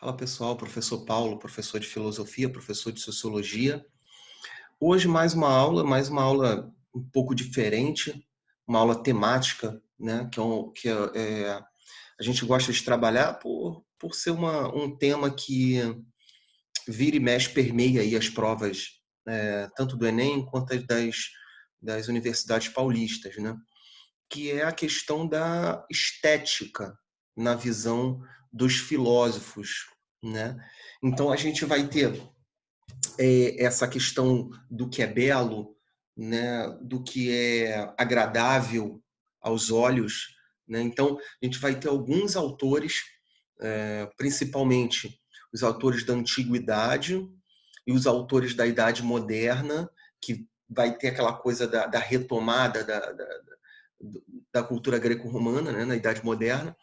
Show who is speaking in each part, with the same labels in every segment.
Speaker 1: Fala pessoal, professor Paulo, professor de filosofia, professor de sociologia. Hoje mais uma aula um pouco diferente, uma aula temática, né? A gente gosta de trabalhar por ser um tema que vira e mexe, permeia aí as provas, tanto do Enem quanto das universidades paulistas, né? Que é a questão da estética na visão dos filósofos, né? Então a gente vai ter essa questão do que é belo, né? Do que é agradável aos olhos, né? Então a gente vai ter alguns autores, principalmente os autores da antiguidade e os autores da Idade Moderna, que vai ter aquela coisa da retomada da cultura greco-romana, né, na Idade Moderna,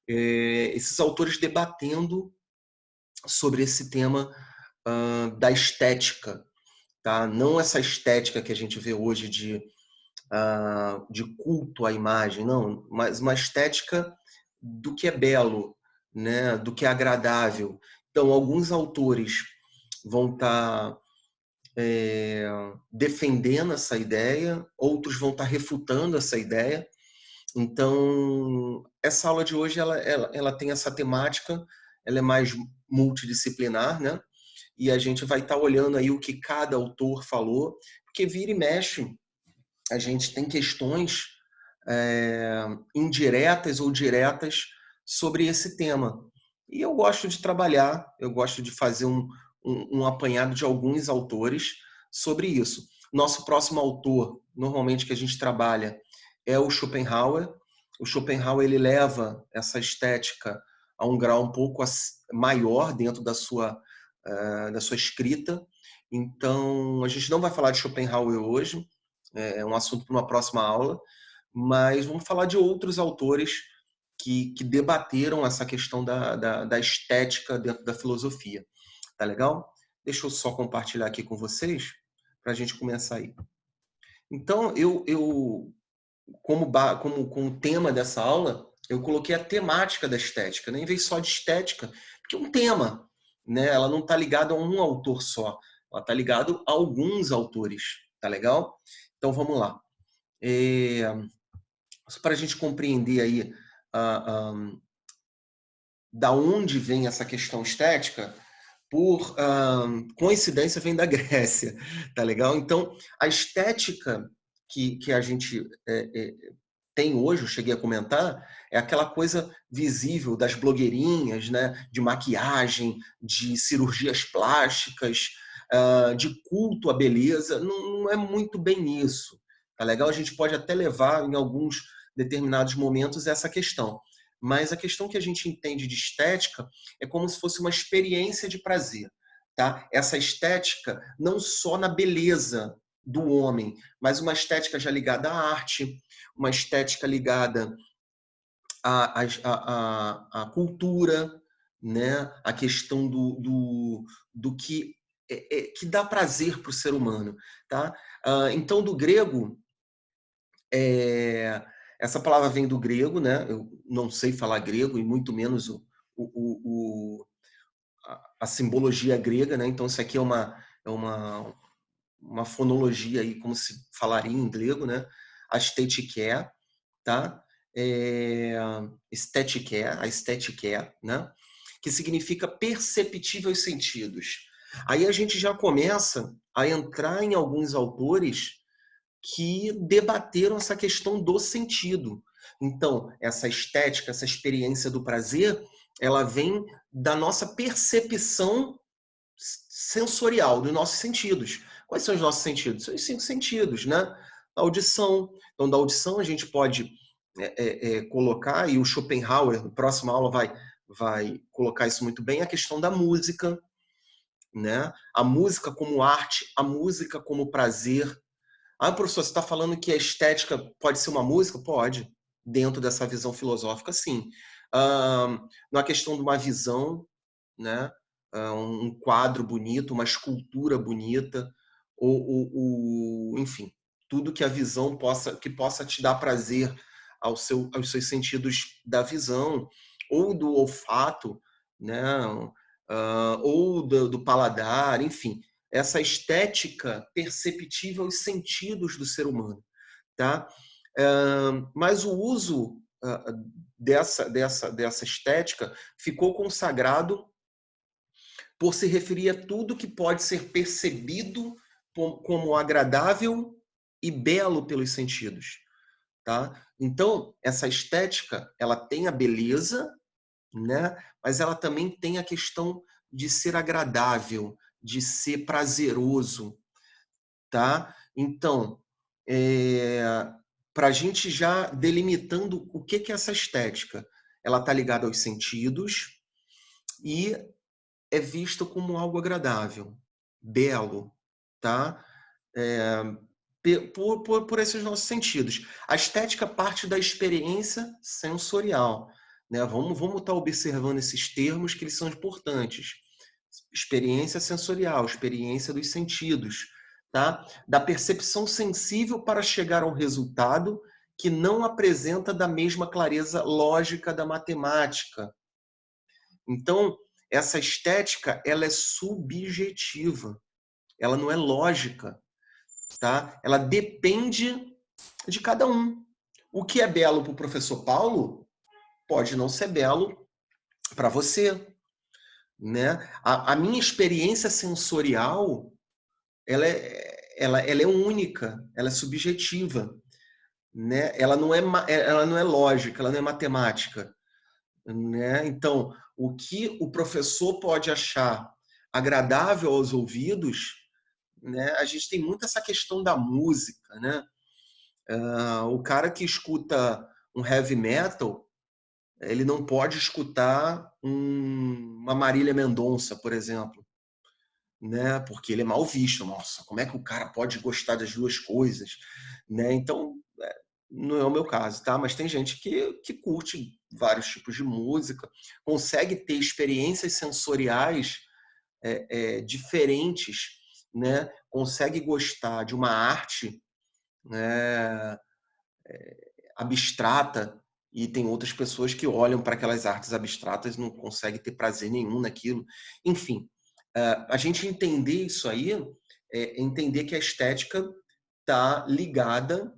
Speaker 1: esses autores debatendo sobre esse tema da estética, tá? Não essa estética que a gente vê hoje de culto à imagem, não, mas uma estética do que é belo, né, do que é agradável. Então, alguns autores vão estar defendendo essa ideia, outros vão estar refutando essa ideia. Então, essa aula de hoje ela tem essa temática, ela é mais multidisciplinar, né? E a gente vai estar olhando aí o que cada autor falou, porque vira e mexe, a gente tem questões indiretas ou diretas sobre esse tema. E eu gosto de trabalhar, eu gosto de fazer um apanhado de alguns autores sobre isso. Nosso próximo autor, normalmente que a gente trabalha, é o Schopenhauer. O Schopenhauer ele leva essa estética a um grau um pouco maior dentro da sua escrita. Então, a gente não vai falar de Schopenhauer hoje, é um assunto para uma próxima aula, mas vamos falar de outros autores que debateram essa questão da estética dentro da filosofia. Tá legal? Deixa eu só compartilhar aqui com vocês para a gente começar aí. Então, como tema dessa aula, eu coloquei a temática da estética, né? Em vez só de estética, porque é um tema, né? Ela não está ligada a um autor só, ela está ligada a alguns autores, tá legal? Então, vamos lá. Para a gente compreender aí da onde vem essa questão estética, por coincidência vem da Grécia, tá legal? Então, a estética que a gente tem hoje, eu cheguei a comentar, é aquela coisa visível das blogueirinhas, né? De maquiagem, de cirurgias plásticas, de culto à beleza. Não é muito bem isso, tá legal? A gente pode até levar em alguns determinados momentos essa questão. Mas a questão que a gente entende de estética é como se fosse uma experiência de prazer, tá? Essa estética não só na beleza do homem, mas uma estética já ligada à arte, uma estética ligada à cultura, né? A questão do que dá prazer para o ser humano, tá? Então, do grego, essa palavra vem do grego, né? Eu não sei falar grego e muito menos a simbologia grega, né? Então isso aqui é uma fonologia aí, como se falaria em grego, né? Aesthetikē, tá? A estética, né? Que significa perceptível aos sentidos. Aí a gente já começa a entrar em alguns autores que debateram essa questão do sentido. Então, essa estética, essa experiência do prazer, ela vem da nossa percepção sensorial, dos nossos sentidos. Quais são os nossos sentidos? São os 5 sentidos, né? A audição. Então, da audição a gente pode colocar, e o Schopenhauer, na próxima aula, vai colocar isso muito bem, a questão da música, né? A música como arte, a música como prazer. Professor, você está falando que a estética pode ser uma música? Pode, dentro dessa visão filosófica, sim. Na questão de uma visão, né? Um quadro bonito, uma escultura bonita, enfim, tudo que a visão possa te dar prazer aos seus sentidos da visão, ou do olfato, né? Ou do paladar, enfim, essa estética perceptível aos sentidos do ser humano, tá? Mas o uso dessa estética ficou consagrado por se referir a tudo que pode ser percebido como agradável e belo pelos sentidos, tá? Então, essa estética, ela tem a beleza, né? Mas ela também tem a questão de ser agradável, de ser prazeroso, tá? Então, para a gente já delimitando o que é essa estética, ela está ligada aos sentidos e é visto como algo agradável, belo, tá? É, por esses nossos sentidos. A estética parte da experiência sensorial, né? Vamos estar observando esses termos que eles são importantes. Experiência sensorial, experiência dos sentidos, tá? Da percepção sensível para chegar ao resultado que não apresenta da mesma clareza lógica da matemática. Então, essa estética, ela é subjetiva, ela não é lógica, tá? Ela depende de cada um. O que é belo para o professor Paulo pode não ser belo para você, né? A minha experiência sensorial, ela é única, ela é subjetiva, né? Ela não é lógica, ela não é matemática, né? Então, o que o professor pode achar agradável aos ouvidos, né? A gente tem muito essa questão da música, né? O cara que escuta um heavy metal, ele não pode escutar uma Marília Mendonça, por exemplo, né? Porque ele é mal visto. Nossa, como é que o cara pode gostar das duas coisas, né? Então, não é o meu caso, tá? Mas tem gente que curte vários tipos de música, consegue ter experiências sensoriais diferentes, né? Consegue gostar de uma arte, né, abstrata, e tem outras pessoas que olham para aquelas artes abstratas e não conseguem ter prazer nenhum naquilo. Enfim, a gente entender isso aí é entender que a estética está ligada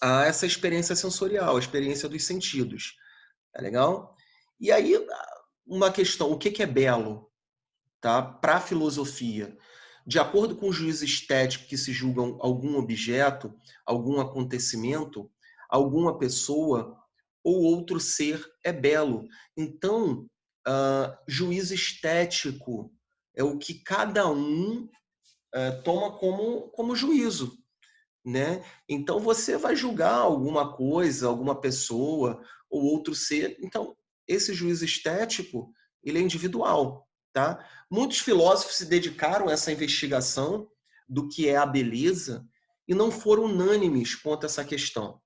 Speaker 1: a essa experiência sensorial, a experiência dos sentidos. Tá legal? E aí, uma questão, o que é belo, tá? Para a filosofia, de acordo com o juízo estético que se julga algum objeto, algum acontecimento, alguma pessoa ou outro ser é belo. Então, juízo estético é o que cada um toma como juízo, né? Então você vai julgar alguma coisa, alguma pessoa ou outro ser. Então, esse juízo estético, ele é individual, tá? Muitos filósofos se dedicaram a essa investigação do que é a beleza e não foram unânimes quanto a essa questão,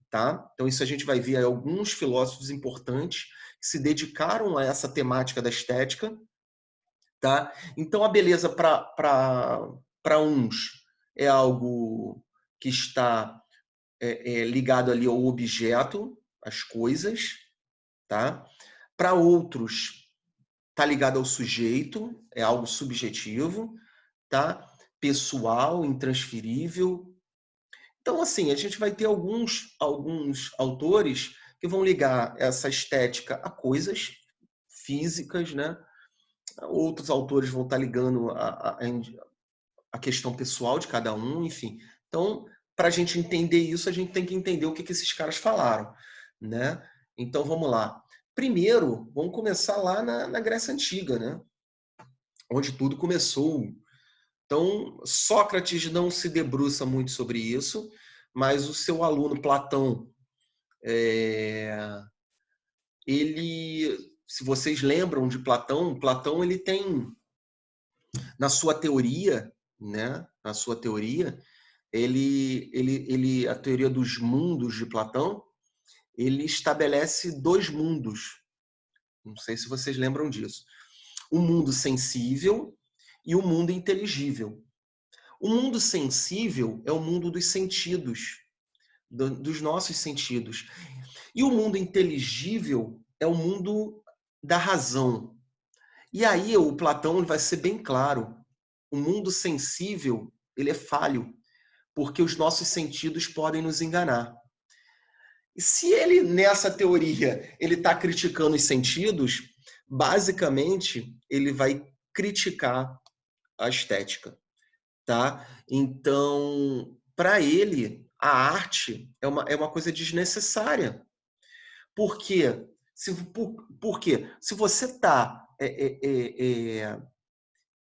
Speaker 1: tá? Então isso a gente vai ver aí alguns filósofos importantes que se dedicaram a essa temática da estética, tá? Então a beleza para uns é algo que está ligado ali ao objeto, às coisas, tá? Para outros está ligado ao sujeito, é algo subjetivo, tá? Pessoal, intransferível. Então assim, a gente vai ter alguns autores que vão ligar essa estética a coisas físicas, né? Outros autores vão estar ligando a questão pessoal de cada um, enfim. Então, para a gente entender isso, a gente tem que entender o que esses caras falaram, né? Então, vamos lá. Primeiro, vamos começar lá na Grécia Antiga, né? Onde tudo começou. Então, Sócrates não se debruça muito sobre isso, mas o seu aluno Platão, ele, se vocês lembram de Platão, Platão ele tem na sua teoria, né? Na sua teoria, a teoria dos mundos de Platão, ele estabelece dois mundos. Não sei se vocês lembram disso. O mundo sensível e o mundo inteligível. O mundo sensível é o mundo dos sentidos, dos nossos sentidos. E o mundo inteligível é o mundo da razão. E aí o Platão vai ser bem claro. O mundo sensível, ele é falho, porque os nossos sentidos podem nos enganar. E se ele, nessa teoria, ele está criticando os sentidos, basicamente, ele vai criticar a estética, tá? Então, para ele, a arte é uma coisa desnecessária. Por quê? Por quê? Se você está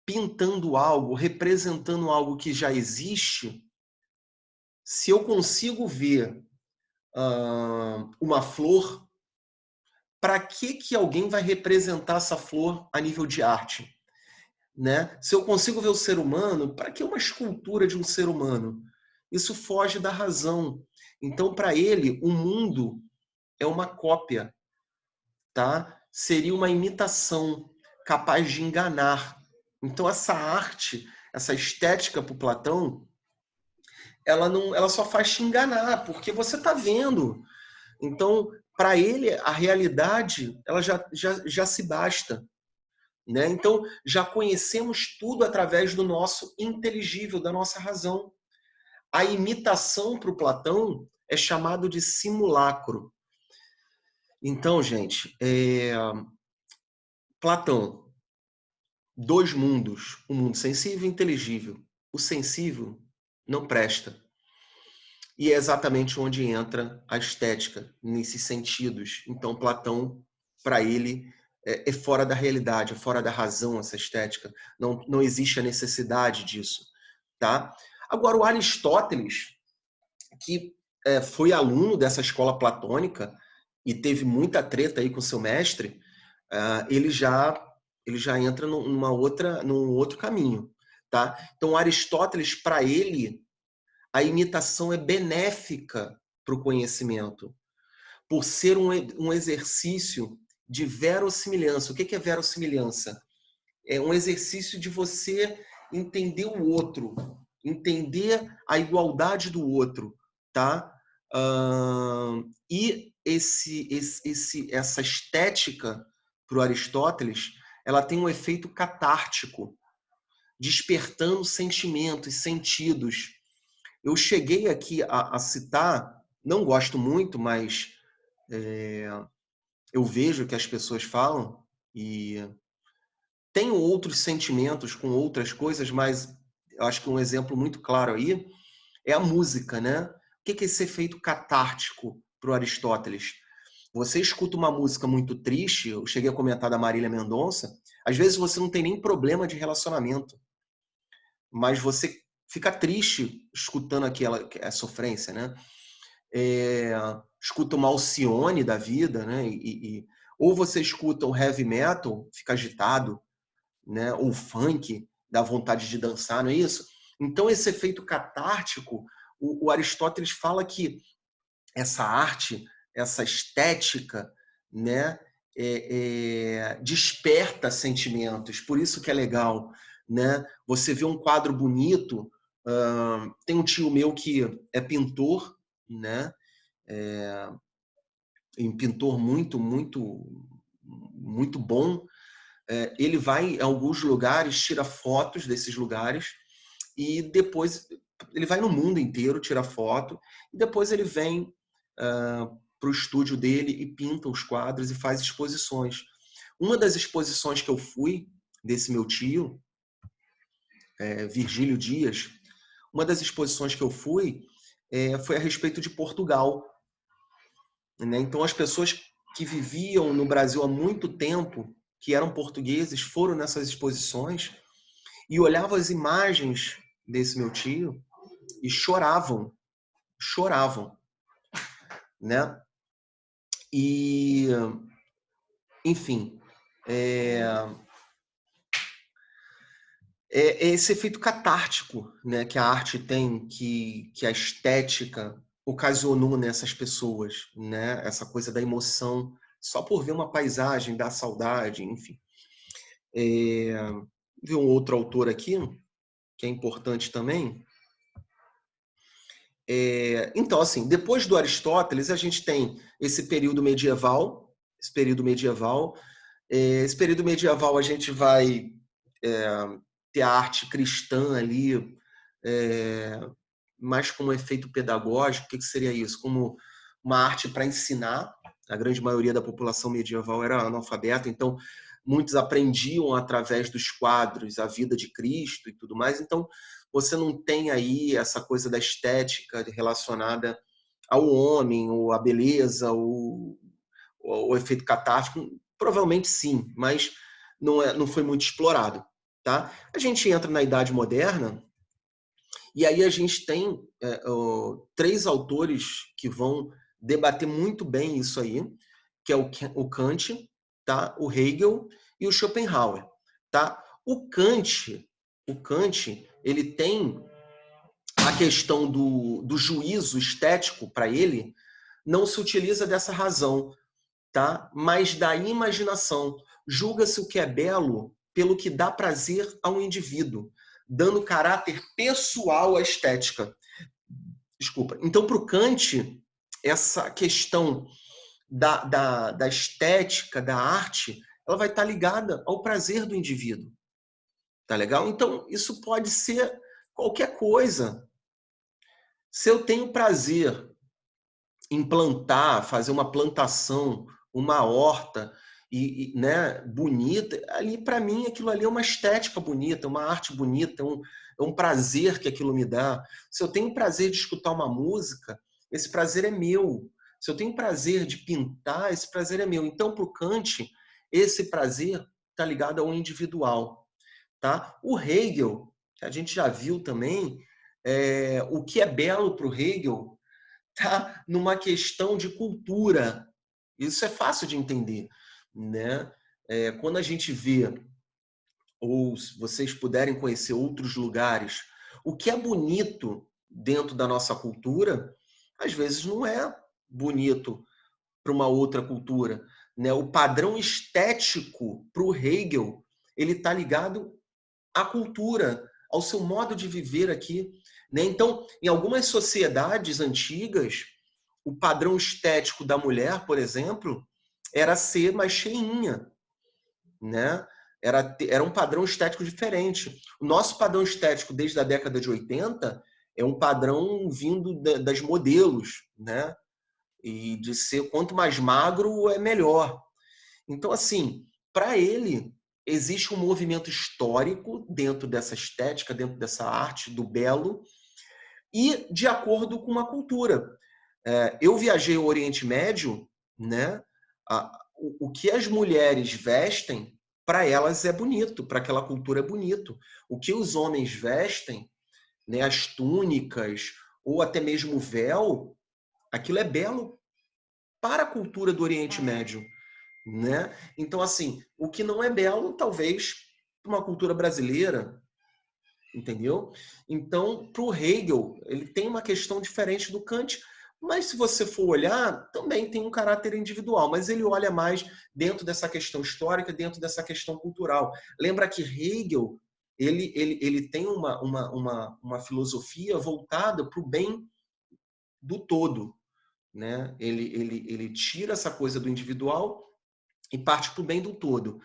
Speaker 1: pintando algo, representando algo que já existe, se eu consigo ver uma flor, para que alguém vai representar essa flor a nível de arte? Né? Se eu consigo ver o ser humano, para que uma escultura de um ser humano? Isso foge da razão. Então, para ele, o mundo é uma cópia, tá? Seria uma imitação capaz de enganar. Então, essa arte, essa estética para o Platão, ela só faz te enganar, porque você está vendo. Então, para ele, a realidade ela já se basta. Né? Então, já conhecemos tudo através do nosso inteligível, da nossa razão. A imitação para o Platão é chamado de simulacro. Então, gente, Platão, dois mundos, o mundo sensível e inteligível. O sensível não presta. E é exatamente onde entra a estética, nesses sentidos. Então, Platão, para ele, é fora da realidade, é fora da razão essa estética. Não existe a necessidade disso. Tá? Agora, o Aristóteles, que foi aluno dessa escola platônica e teve muita treta aí com seu mestre, ele já entra num outro caminho. Tá? Então, Aristóteles, para ele, a imitação é benéfica para o conhecimento, por ser um exercício de verossimilhança. O que é verossimilhança? É um exercício de você entender o outro, entender a igualdade do outro, tá? E essa estética para o Aristóteles, ela tem um efeito catártico, despertando sentimentos, sentidos. Eu cheguei aqui a citar, não gosto muito, mas eu vejo que as pessoas falam e tenho outros sentimentos com outras coisas, mas eu acho que um exemplo muito claro aí é a música, né? O que é esse efeito catártico para o Aristóteles? Você escuta uma música muito triste, eu cheguei a comentar da Marília Mendonça, às vezes você não tem nem problema de relacionamento, mas você fica triste escutando a sofrência, né? Escuta uma Alcione da vida, né? Ou você escuta o heavy metal, fica agitado, né? Ou funk, dá vontade de dançar, não é isso? Então, esse efeito catártico, o Aristóteles fala que essa arte, essa estética, né? Desperta sentimentos, por isso que é legal, né? Você vê um quadro bonito, tem um tio meu que é pintor, né? Um pintor muito bom. Ele vai em alguns lugares, tira fotos desses lugares e depois ele vai no mundo inteiro, tira foto e depois ele vem para o estúdio dele e pinta os quadros e faz exposições. Uma das exposições que eu fui desse meu tio, Virgílio Dias, uma das exposições que eu fui foi a respeito de Portugal. Né? Então, as pessoas que viviam no Brasil há muito tempo, que eram portugueses, foram nessas exposições e olhavam as imagens desse meu tio e choravam, né? E, enfim, é esse efeito catártico, né, que a arte tem, que a estética ocasionou nessas pessoas, né? Essa coisa da emoção, só por ver uma paisagem, da saudade, enfim. Vi um outro autor aqui, que é importante também. Então, assim, depois do Aristóteles, a gente tem esse período medieval, Esse período medieval a gente vai ter a arte cristã ali, mais como efeito pedagógico. O que seria isso? Como uma arte para ensinar. A grande maioria da população medieval era analfabeta, então muitos aprendiam através dos quadros a vida de Cristo e tudo mais. Então você não tem aí essa coisa da estética relacionada ao homem, ou à beleza, ou o efeito catártico. Provavelmente sim, mas não foi muito explorado. Tá? A gente entra na Idade Moderna, e aí a gente tem três autores que vão debater muito bem isso aí, que é o Kant, tá? O Hegel e o Schopenhauer. Tá? O Kant, ele tem a questão do juízo estético para ele, não se utiliza dessa razão, tá? Mas da imaginação. Julga-se o que é belo pelo que dá prazer ao indivíduo, dando caráter pessoal à estética. Desculpa. Então, para o Kant, essa questão da estética, da arte, ela vai estar ligada ao prazer do indivíduo. Tá legal? Então, isso pode ser qualquer coisa. Se eu tenho prazer em plantar, fazer uma plantação, uma horta, né, bonita, ali para mim aquilo ali é uma estética bonita, uma arte bonita, é um prazer que aquilo me dá. Se eu tenho prazer de escutar uma música, esse prazer é meu. Se eu tenho prazer de pintar, esse prazer é meu. Então, para o Kant, esse prazer está ligado ao individual. Tá? O Hegel, que a gente já viu também, o que é belo para o Hegel está numa questão de cultura. Isso é fácil de entender, né? Quando a gente vê, ou se vocês puderem conhecer outros lugares, o que é bonito dentro da nossa cultura, às vezes não é bonito para uma outra cultura, né? O padrão estético para o Hegel, ele está ligado à cultura, ao seu modo de viver aqui, né? Então, em algumas sociedades antigas, o padrão estético da mulher, por exemplo, era ser mais cheinha, né? Era um padrão estético diferente. O nosso padrão estético desde a década de 80 é um padrão vindo das modelos, né? E de ser quanto mais magro é melhor. Então, assim, para ele, existe um movimento histórico dentro dessa estética, dentro dessa arte do belo, e de acordo com uma cultura. Eu viajei ao Oriente Médio, né? O que as mulheres vestem, para elas é bonito, para aquela cultura é bonito. O que os homens vestem, né, as túnicas, ou até mesmo o véu, aquilo é belo para a cultura do Oriente Médio, né? Então, assim, o que não é belo, talvez, para uma cultura brasileira, entendeu? Então, para o Hegel, ele tem uma questão diferente do Kant, mas se você for olhar, também tem um caráter individual, mas ele olha mais dentro dessa questão histórica, dentro dessa questão cultural. Lembra que Hegel, ele tem uma filosofia voltada para o bem do todo, né? Ele tira essa coisa do individual e parte para o bem do todo.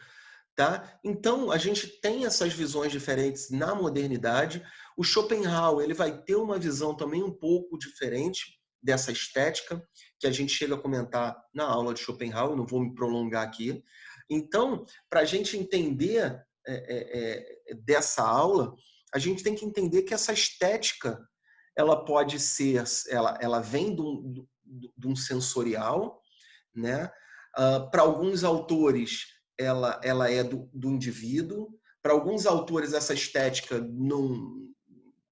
Speaker 1: Tá? Então, a gente tem essas visões diferentes na modernidade. O Schopenhauer ele vai ter uma visão também um pouco diferente dessa estética, que a gente chega a comentar na aula de Schopenhauer, não vou me prolongar aqui. Então, para a gente entender dessa aula, a gente tem que entender que essa estética ela pode ser, ela vem de um sensorial, né? Para alguns autores, ela é do indivíduo. Para alguns autores, essa estética não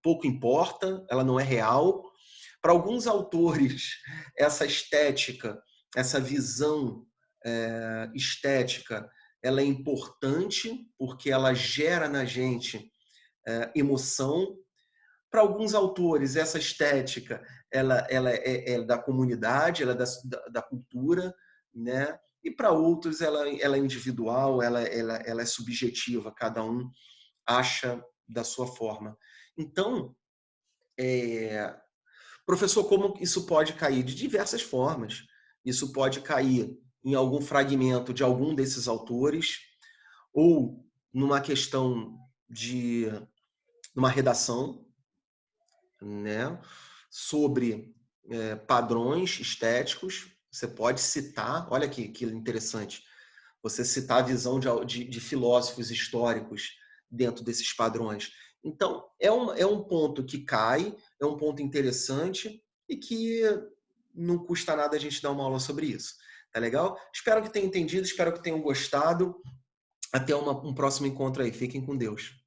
Speaker 1: pouco importa, ela não é real. Para alguns autores, essa estética, essa visão estética, ela é importante porque ela gera na gente emoção. Para alguns autores, essa estética ela é da comunidade, ela é da cultura, né? E para outros, ela é individual, ela é subjetiva, cada um acha da sua forma. Então, professor, como isso pode cair? De diversas formas. Isso pode cair em algum fragmento de algum desses autores, ou numa questão de uma redação, né, sobre padrões estéticos. Você pode citar, olha que interessante, você citar a visão de filósofos históricos dentro desses padrões. Então, é um ponto que cai, é um ponto interessante e que não custa nada a gente dar uma aula sobre isso. Tá legal? Espero que tenham entendido, espero que tenham gostado. Até um próximo encontro aí. Fiquem com Deus.